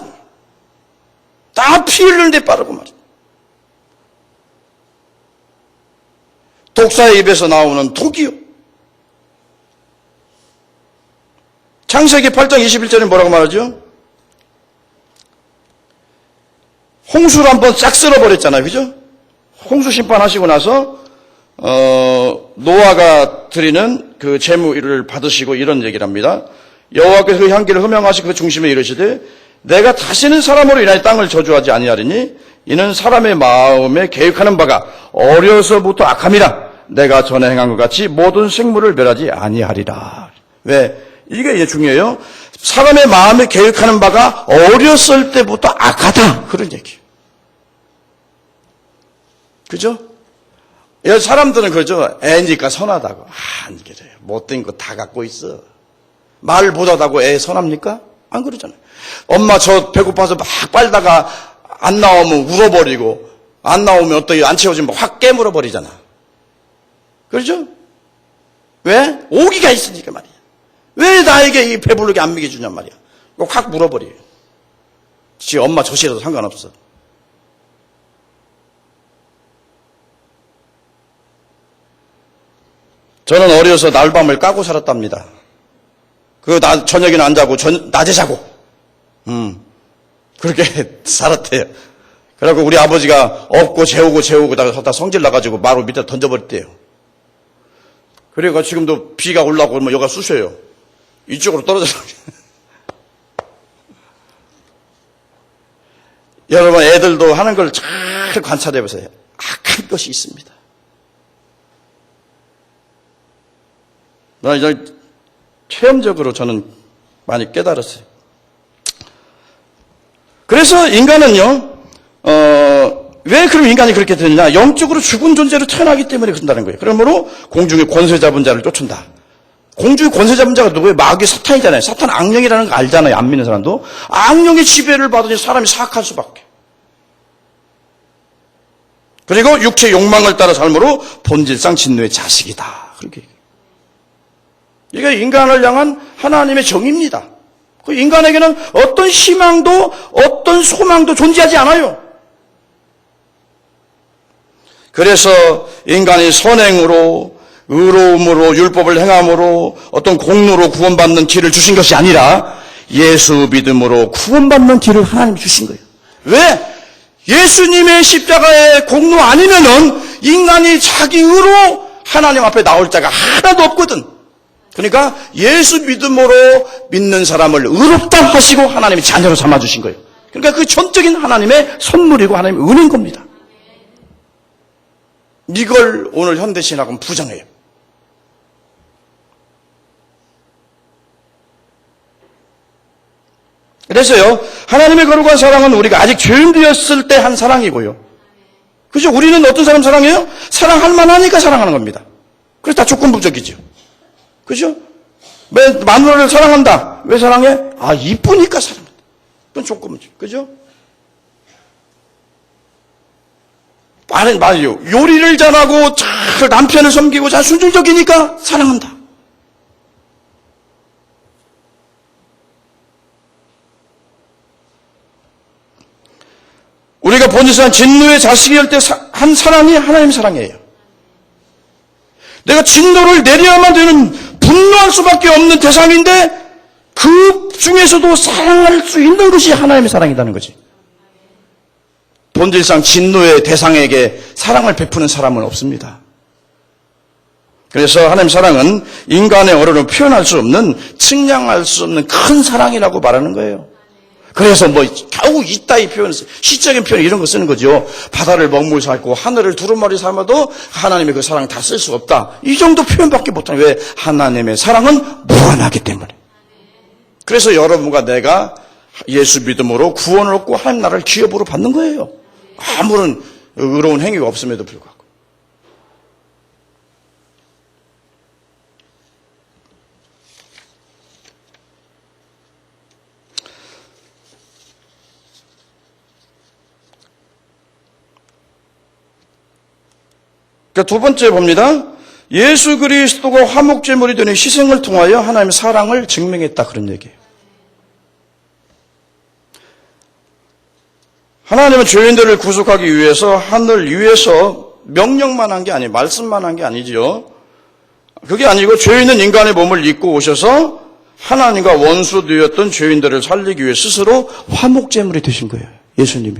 다 피 흘리는 데 빠르고 말이에요. 독사의 입에서 나오는 독이요. 창세기 8장 21절에 뭐라고 말하죠? 홍수를 한번 싹 쓸어버렸잖아요. 그죠? 홍수 심판하시고 나서 노아가 드리는 그 제물을 받으시고 이런 얘기를 합니다. 여호와께서 그 향기를 흠명하시고 그 중심에 이르시되 내가 다시는 사람으로 인하여 땅을 저주하지 아니하리니 이는 사람의 마음에 계획하는 바가 어려서부터 악함이라 내가 전에 행한 것 같이 모든 생물을 멸하지 아니하리라. 왜? 이게 이제 중요해요. 사람의 마음에 계획하는 바가 어렸을 때부터 악하다. 그런 얘기예요. 그죠? 사람들은 그러죠. 애니까 선하다고. 안 그래요. 못된 거 다 갖고 있어. 말 못하다고 애 선합니까? 안 그러잖아요. 엄마 저 배고파서 막 빨다가 안 나오면 울어버리고 안 나오면 어떻게 안 채워지면 확 깨물어버리잖아. 그렇죠? 왜? 오기가 있으니까 말이야. 왜 나에게 이 배부르게 안 먹여주냔 말이야. 확 물어버려요. 지 엄마 젖이라도 상관없어. 저는 어려서 날밤을 까고 살았답니다. 저녁에는 안 자고 낮에 자고 그렇게 살았대요. 그래갖고 우리 아버지가 업고 재우고 다 성질 나가지고 마루 밑에 던져버렸대요. 그러니까 지금도 비가 올라오고 그러면 여기가 쑤셔요. 이쪽으로 떨어져서. 여러분 애들도 하는 걸 잘 관찰해 보세요. 악한 것이 있습니다. 이제 체험적으로 저는 많이 깨달았어요. 그래서 인간은요, 왜 그럼 인간이 그렇게 되느냐? 영적으로 죽은 존재로 태어나기 때문에 그런다는 거예요. 그러므로 공중의 권세 잡은 자를 쫓는다. 공중의 권세 잡은 자가 누구예요? 마귀 사탄이잖아요. 사탄 악령이라는 거 알잖아요. 안 믿는 사람도. 악령의 지배를 받으니 사람이 사악할 수밖에. 그리고 육체 욕망을 따라 삶으로 본질상 진노의 자식이다. 그렇게. 이게 인간을 향한 하나님의 정의입니다. 그 인간에게는 어떤 희망도 어떤 소망도 존재하지 않아요. 그래서 인간이 선행으로 의로움으로 율법을 행함으로 어떤 공로로 구원받는 길을 주신 것이 아니라 예수 믿음으로 구원받는 길을 하나님이 주신 거예요. 왜? 예수님의 십자가의 공로 아니면은 인간이 자기 의로 하나님 앞에 나올 자가 하나도 없거든. 그러니까 예수 믿음으로 믿는 사람을 의롭다 하시고 하나님이 자녀로 삼아주신 거예요. 그러니까 그 전적인 하나님의 선물이고 하나님의 은혜인 겁니다. 이걸 오늘 현대신학은 부정해요. 그래서요, 하나님의 거룩한 사랑은 우리가 아직 죄인 되었을 때 한 사랑이고요. 그죠? 우리는 어떤 사람 사랑해요? 사랑할 만하니까 사랑하는 겁니다. 그래서 다 조건부적이죠. 그죠? 왜 마누라를 사랑한다? 왜 사랑해? 아, 이쁘니까 사랑한다. 그건 조건부적. 그죠? 말이요. 요리를 잘하고 잘 남편을 섬기고 잘 순종적이니까 사랑한다. 우리가 본질상 진노의 자식이 할 때 한 사랑이 하나님 사랑이에요. 내가 진노를 내려야만 되는 분노할 수밖에 없는 대상인데 그 중에서도 사랑할 수 있는 것이 하나님의 사랑이라는 거지. 본질상 진노의 대상에게 사랑을 베푸는 사람은 없습니다. 그래서 하나님의 사랑은 인간의 어른으로 표현할 수 없는, 측량할 수 없는 큰 사랑이라고 말하는 거예요. 그래서 겨우 이따위 표현을 써요. 시적인 표현 이런 거 쓰는 거죠. 바다를 먹물 삼고 하늘을 두루마리 삼아도 하나님의 그 사랑 다 쓸 수 없다. 이 정도 표현밖에 못하는. 왜? 하나님의 사랑은 무한하기 때문에. 그래서 여러분과 내가 예수 믿음으로 구원을 얻고 하나님 나라를 기업으로 받는 거예요. 아무런 의로운 행위가 없음에도 불구하고. 그러니까 두 번째 봅니다. 예수 그리스도가 화목제물이 되는 희생을 통하여 하나님의 사랑을 증명했다, 그런 얘기예요. 하나님은 죄인들을 구속하기 위해서 하늘 위에서 명령만 한 게 아니에요. 말씀만 한 게 아니죠. 그게 아니고 죄인은 인간의 몸을 입고 오셔서 하나님과 원수 되었던 죄인들을 살리기 위해 스스로 화목제물이 되신 거예요. 예수님이.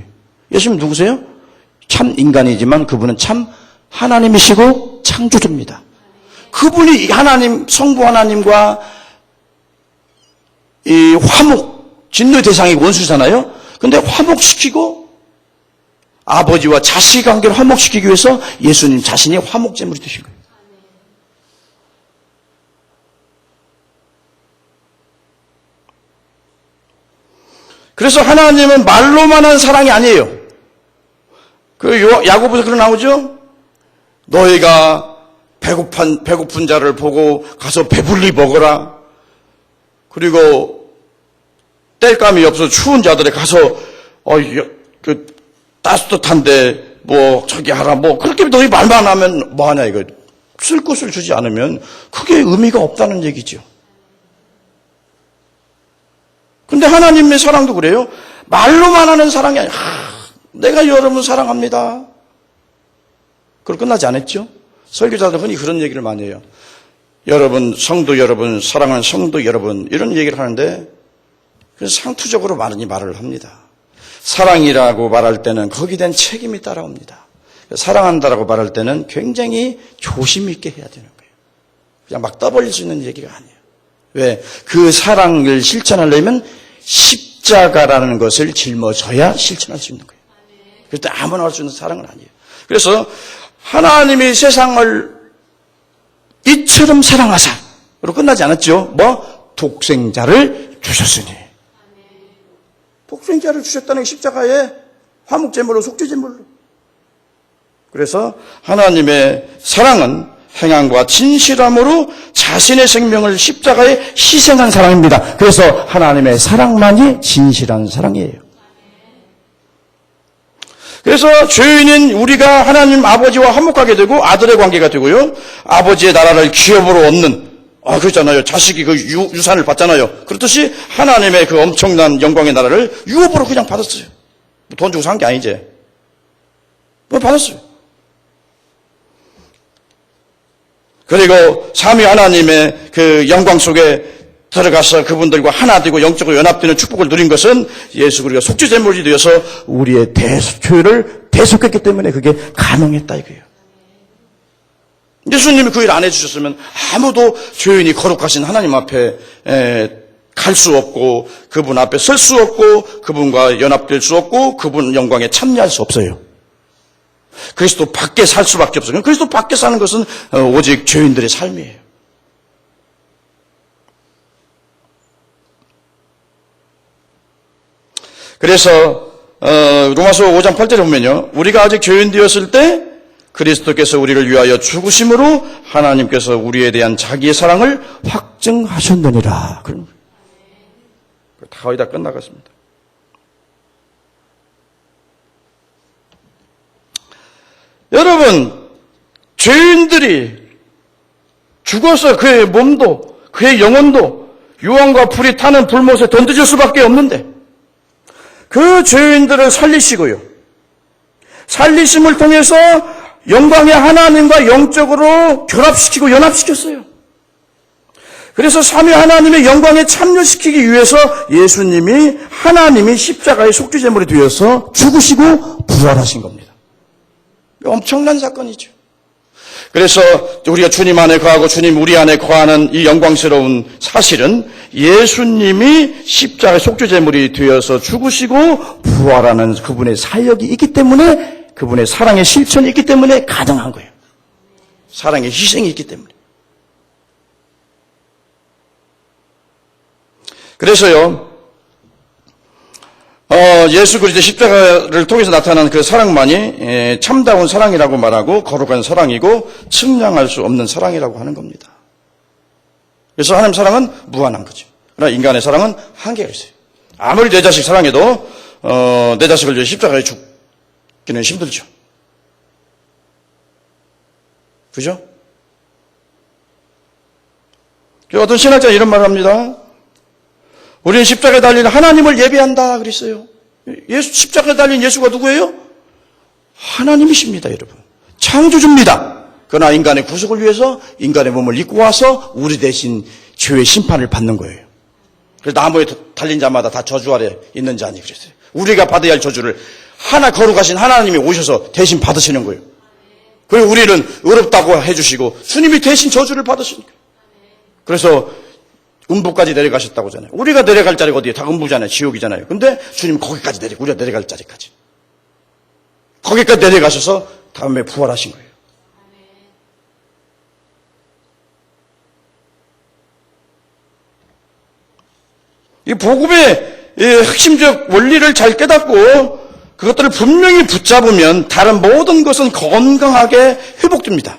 예수님 누구세요? 참 인간이지만 그분은 참 하나님이시고 창조주입니다. 그분이 하나님, 성부 하나님과 이 화목, 진노의 대상이 원수잖아요. 근데 화목시키고 아버지와 자식 관계를 화목시키기 위해서 예수님 자신이 화목제물이 되신 거예요. 그래서 하나님은 말로만 한 사랑이 아니에요. 그 야고보서 그런 나오죠? 너희가 배고픈 자를 보고 가서 배불리 먹어라. 그리고 땔감이 없어서 추운 자들에 가서 따뜻한데 저기 하라 그렇게 너희 말만 하면 뭐하냐 이거. 쓸 것을 주지 않으면 그게 의미가 없다는 얘기죠. 근데 하나님의 사랑도 그래요. 말로만 하는 사랑이 아니라 내가 여러분 사랑합니다. 그걸 끝나지 않았죠? 설교자들 흔히 그런 얘기를 많이 해요. 여러분, 성도 여러분, 사랑하는 성도 여러분, 이런 얘기를 하는데 그래서 상투적으로 많이 말을 합니다. 사랑이라고 말할 때는 거기에 대한 책임이 따라옵니다. 사랑한다라고 말할 때는 굉장히 조심 있게 해야 되는 거예요. 그냥 막 떠벌릴 수 있는 얘기가 아니에요. 왜? 그 사랑을 실천하려면 십자가라는 것을 짊어져야 실천할 수 있는 거예요. 그럴 때 아무나 할 수 있는 사랑은 아니에요. 그래서 하나님이 세상을 이처럼 사랑하사로 끝나지 않았죠. 독생자를 주셨으니. 독생자를 주셨다는 게 십자가에 화목제물로 속죄제물로. 그래서 하나님의 사랑은 행함과 진실함으로 자신의 생명을 십자가에 희생한 사랑입니다. 그래서 하나님의 사랑만이 진실한 사랑이에요. 그래서 죄인인 우리가 하나님 아버지와 화목하게 되고 아들의 관계가 되고요. 아버지의 나라를 기업으로 얻는, 그렇잖아요. 자식이 그 유산을 받잖아요. 그렇듯이 하나님의 그 엄청난 영광의 나라를 유업으로 그냥 받았어요. 돈 주고 산 게 아니지. 받았어요. 그리고 삼위 하나님의 그 영광 속에 들어가서 그분들과 하나 되고 영적으로 연합되는 축복을 누린 것은 예수 그리스도가 속죄제물이 되어서 우리의 죄를 대속했기 때문에 그게 가능했다 이거예요. 예수님이 그 일 안 해주셨으면 아무도 죄인이 거룩하신 하나님 앞에 갈 수 없고 그분 앞에 설 수 없고 그분과 연합될 수 없고 그분 영광에 참여할 수 없어요. 그리스도 밖에 살 수밖에 없어요. 그리스도 밖에 사는 것은 오직 죄인들의 삶이에요. 그래서 로마서 5장 8절에 보면요. 우리가 아직 죄인 되었을 때 그리스도께서 우리를 위하여 죽으심으로 하나님께서 우리에 대한 자기의 사랑을 확증하셨느니라. 그럼 거의 다 끝나갔습니다. 여러분, 죄인들이 죽어서 그의 몸도 그의 영혼도 유황과 불이 타는 불못에 던져질 수밖에 없는데 그 죄인들을 살리시고요. 살리심을 통해서 영광의 하나님과 영적으로 결합시키고 연합시켰어요. 그래서 삼위 하나님의 영광에 참여시키기 위해서 예수님이 하나님이 십자가의 속죄제물이 되어서 죽으시고 부활하신 겁니다. 엄청난 사건이죠. 그래서 우리가 주님 안에 거하고 주님 우리 안에 거하는 이 영광스러운 사실은 예수님이 십자가의 속죄제물이 되어서 죽으시고 부활하는 그분의 사역이 있기 때문에 그분의 사랑의 실천이 있기 때문에 가능한 거예요. 사랑의 희생이 있기 때문에. 그래서요, 예수 그리스도의 십자가를 통해서 나타난 그 사랑만이 참다운 사랑이라고 말하고 거룩한 사랑이고 측량할 수 없는 사랑이라고 하는 겁니다. 그래서 하나님 사랑은 무한한 거죠. 그러나 인간의 사랑은 한계가 있어요. 아무리 내 자식 사랑해도 내 자식을 위해 십자가에 죽기는 힘들죠. 그죠? 어떤 신학자가 이런 말을 합니다. 우리는 십자가에 달린 하나님을 예배한다 그랬어요. 십자가에 달린 예수가 누구예요? 하나님이십니다, 여러분. 창조주입니다. 그러나 인간의 구속을 위해서 인간의 몸을 입고 와서 우리 대신 죄의 심판을 받는 거예요. 그래서 나무에 달린 자마다 다 저주 아래 있는 자니 그랬어요. 우리가 받아야 할 저주를 거룩하신 하나님이 오셔서 대신 받으시는 거예요. 그리고 우리는 의롭다고 해주시고 주님이 대신 저주를 받으시는 거예요. 그래서 음부까지 내려가셨다고 하잖아요. 우리가 내려갈 자리가 어디에? 다 음부잖아요. 지옥이잖아요. 근데 주님 거기까지 우리가 내려갈 자리까지. 거기까지 내려가셔서 다음에 부활하신 거예요. 이 복음의 핵심적 원리를 잘 깨닫고 그것들을 분명히 붙잡으면 다른 모든 것은 건강하게 회복됩니다.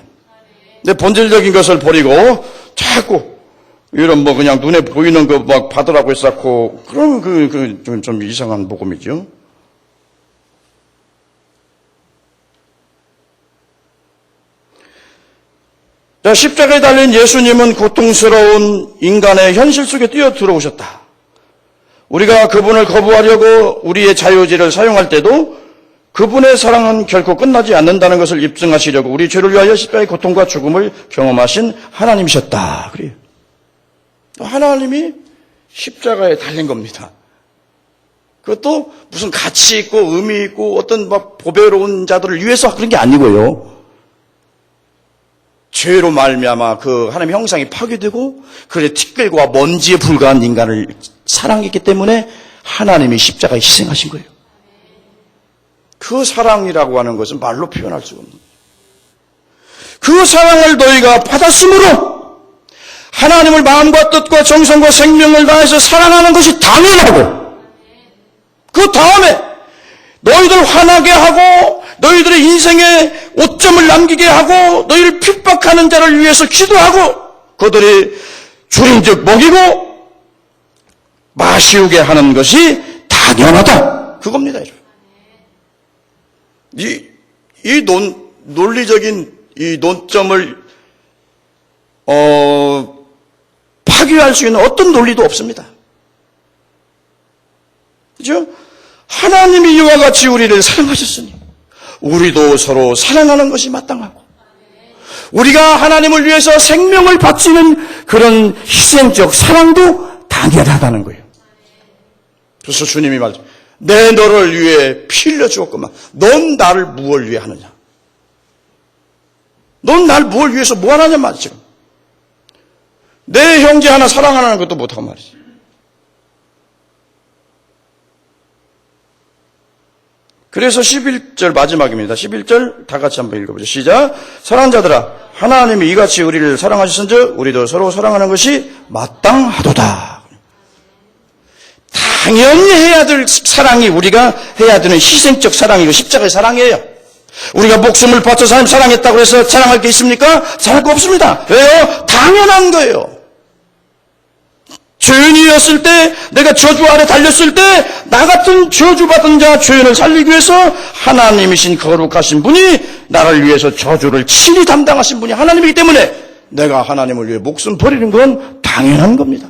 근데 본질적인 것을 버리고 자꾸 이런 그냥 눈에 보이는 거 막 받으라고 했었고, 그럼 좀 이상한 복음이죠. 자, 십자가에 달린 예수님은 고통스러운 인간의 현실 속에 뛰어 들어오셨다. 우리가 그분을 거부하려고 우리의 자유의지를 사용할 때도 그분의 사랑은 결코 끝나지 않는다는 것을 입증하시려고 우리 죄를 위하여 십자가의 고통과 죽음을 경험하신 하나님이셨다. 그래요. 하나님이 십자가에 달린 겁니다. 그것도 무슨 가치 있고 의미 있고 어떤 보배로운 자들을 위해서 그런 게 아니고요. 죄로 말미암아 그 하나님의 형상이 파괴되고 그의 티끌과 먼지에 불과한 인간을 사랑했기 때문에 하나님이 십자가에 희생하신 거예요. 그 사랑이라고 하는 것은 말로 표현할 수가 없는 거예요. 그 사랑을 너희가 받았으므로 하나님을 마음과 뜻과 정성과 생명을 다해서 사랑하는 것이 당연하고 그 다음에 너희들 화나게 하고 너희들의 인생에 오점을 남기게 하고 너희를 핍박하는 자를 위해서 기도하고 그들이 줄인즉 먹이고 마시우게 하는 것이 당연하다. 그겁니다. 이 논리적인 이 논점을 파괴할 수 있는 어떤 논리도 없습니다. 그죠? 하나님이 이와 같이 우리를 사랑하셨으니 우리도 서로 사랑하는 것이 마땅하고 우리가 하나님을 위해서 생명을 바치는 그런 희생적 사랑도 당연하다는 거예요. 그래서 주님이 말씀, 내 너를 위해 피 흘려 주었구만. 넌 나를 무엇을 위해 하느냐? 넌 날 무엇을 위해서 뭐 하느냐 말이죠. 내 형제 하나 사랑하는 것도 못하고 말이지. 그래서 11절 마지막입니다. 11절 다 같이 한번 읽어보죠. 시작. 사랑하는 자들아, 하나님이 이같이 우리를 사랑하셨은즉 우리도 서로 사랑하는 것이 마땅하도다. 당연히 해야 될 사랑이 우리가 해야 되는 희생적 사랑이고 십자가의 사랑이에요. 우리가 목숨을 바쳐 하나님 사랑했다고 해서 자랑할 게 있습니까? 자랑할 거 없습니다. 왜요? 당연한 거예요. 죄인이었을 때, 내가 저주 아래 달렸을 때, 나 같은 저주받은 자, 죄인을 살리기 위해서 하나님이신 거룩하신 분이 나를 위해서 저주를 친히 담당하신 분이 하나님이기 때문에 내가 하나님을 위해 목숨 버리는 건 당연한 겁니다.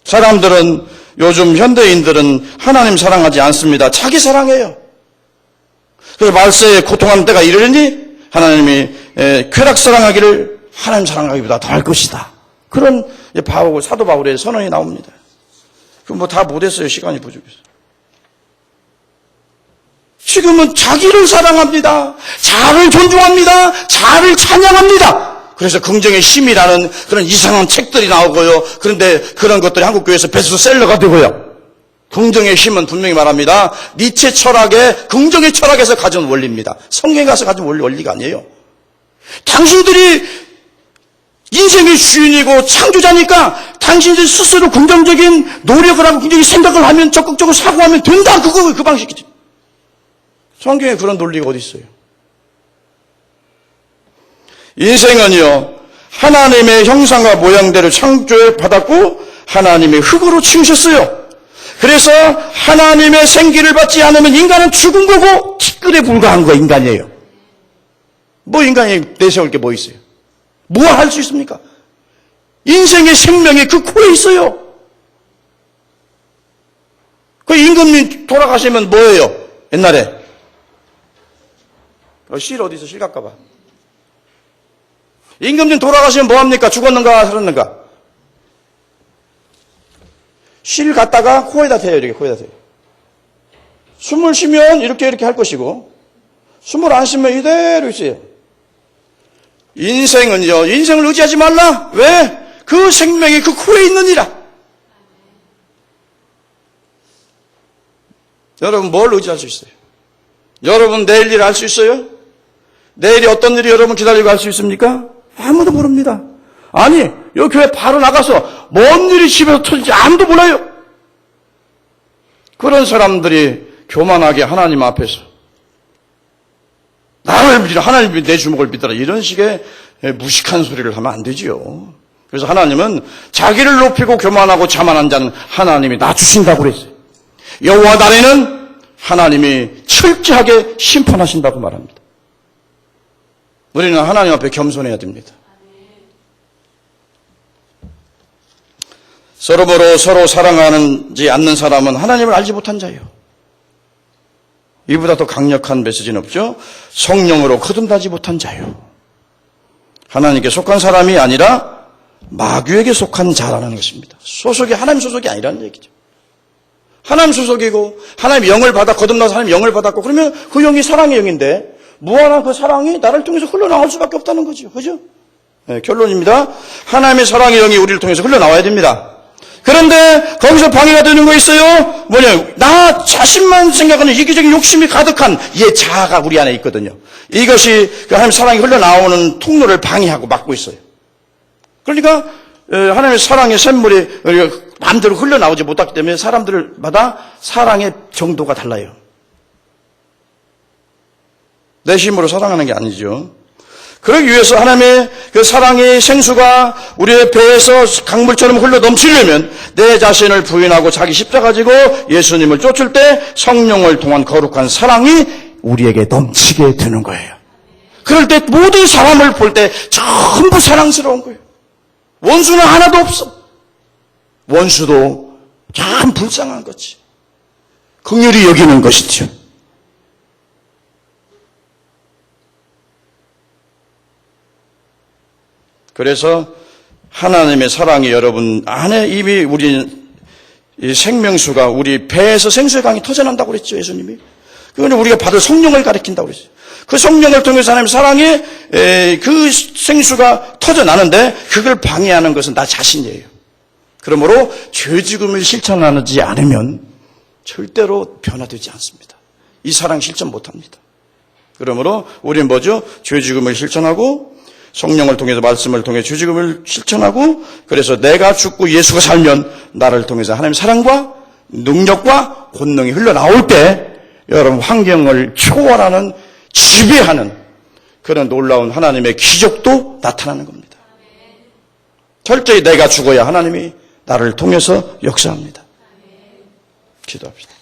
사람들은, 요즘 현대인들은 하나님 사랑하지 않습니다. 자기 사랑해요. 그래서 말세에 고통하는 때가 이르니 하나님이 쾌락 사랑하기를 하나님 사랑하기보다 더할 것이다. 그런 바울, 사도 바울의 선언이 나옵니다. 그럼 뭐 다 못했어요. 시간이 부족해서. 지금은 자기를 사랑합니다. 자를 존중합니다. 자를 찬양합니다. 그래서 긍정의 힘이라는 그런 이상한 책들이 나오고요. 그런데 그런 것들이 한국교회에서 베스트셀러가 되고요. 긍정의 힘은 분명히 말합니다. 니체 철학의 긍정의 철학에서 가진 원리입니다. 성경에 가서 가진 원리가 아니에요. 당신들이 인생의 주인이고 창조자니까 당신들 스스로 긍정적인 노력을 하고 긍정적인 생각을 하면 적극적으로 사고하면 된다. 그거 그 방식이지. 성경에 그런 논리가 어디 있어요? 인생은요, 하나님의 형상과 모양대로 창조해 받았고 하나님의 흙으로 치우셨어요. 그래서 하나님의 생기를 받지 않으면 인간은 죽은 거고 티끌에 불과한 거 인간이에요. 뭐 인간이 내세울 게 뭐 있어요? 뭐 할 수 있습니까? 인생의 생명이 그 코에 있어요. 그 임금님 돌아가시면 뭐예요? 옛날에 실 어디서 실 갈까 봐. 임금님 돌아가시면 뭐합니까? 죽었는가 살았는가? 실 갖다가 코에다 대요. 이렇게 코에다 대요. 숨을 쉬면 이렇게 할 것이고 숨을 안 쉬면 이대로 있어요. 인생은요, 인생을 의지하지 말라. 왜? 그 생명이 그 코에 있느니라. 여러분 뭘 의지할 수 있어요? 여러분 내일 일 알 수 있어요? 내일이 어떤 일이 여러분 기다리고 할 수 있습니까? 아무도 모릅니다. 아니, 여기 교회 바로 나가서 뭔 일이 집에서 터질지 아무도 몰라요. 그런 사람들이 교만하게 하나님 앞에서 나를 믿으라, 하나님이 내 주먹을 믿어라, 이런 식의 무식한 소리를 하면 안 되지요. 그래서 하나님은 자기를 높이고 교만하고 자만한 자는 하나님이 낮추신다고 그랬어요. 여호와 날에는 하나님이 철저하게 심판하신다고 말합니다. 우리는 하나님 앞에 겸손해야 됩니다. 서로 사랑하지 않는 사람은 하나님을 알지 못한 자예요. 이보다 더 강력한 메시지는 없죠. 성령으로 거듭나지 못한 자예요. 하나님께 속한 사람이 아니라 마귀에게 속한 자라는 것입니다. 소속이 하나님 소속이 아니라는 얘기죠. 하나님 소속이고 하나님 영을 받아 거듭나서 하나님 영을 받았고 그러면 그 영이 사랑의 영인데 무한한 그 사랑이 나를 통해서 흘러나올 수밖에 없다는 거죠. 그죠? 네, 결론입니다. 하나님의 사랑의 영이 우리를 통해서 흘러나와야 됩니다. 그런데 거기서 방해가 되는 거 있어요? 뭐냐? 나 자신만 생각하는 이기적인 욕심이 가득한 이 자아가 우리 안에 있거든요. 이것이 그 하나님의 사랑이 흘러나오는 통로를 방해하고 막고 있어요. 그러니까 하나님의 사랑의 샘물이 마음대로 흘러나오지 못하기 때문에 사람들마다 사랑의 정도가 달라요. 내 힘으로 사랑하는 게 아니죠. 그러기 위해서 하나님의 그 사랑의 생수가 우리의 배에서 강물처럼 흘러 넘치려면 내 자신을 부인하고 자기 십자가 지고 예수님을 쫓을 때 성령을 통한 거룩한 사랑이 우리에게 넘치게 되는 거예요. 그럴 때 모든 사람을 볼 때 전부 사랑스러운 거예요. 원수는 하나도 없어. 원수도 참 불쌍한 거지. 긍휼히 여기는 것이죠. 그래서 하나님의 사랑이 여러분 안에 이미 우리 이 생명수가 우리 배에서 생수의 강이 터져난다고 그랬죠, 예수님이. 그건 우리가 받을 성령을 가리킨다고 그랬어요. 그 성령을 통해서 하나님의 사랑의 그 생수가 터져나는데 그걸 방해하는 것은 나 자신이에요. 그러므로 죄지음을 실천하지 않으면 절대로 변화되지 않습니다. 이 사랑 실천 못합니다. 그러므로 우리는 뭐죠? 죄지음을 실천하고 성령을 통해서 말씀을 통해 죄지음을 실천하고 그래서 내가 죽고 예수가 살면 나를 통해서 하나님의 사랑과 능력과 권능이 흘러나올 때 여러분 환경을 초월하는 지배하는 그런 놀라운 하나님의 기적도 나타나는 겁니다. 철저히 내가 죽어야 하나님이 나를 통해서 역사합니다. 기도합시다.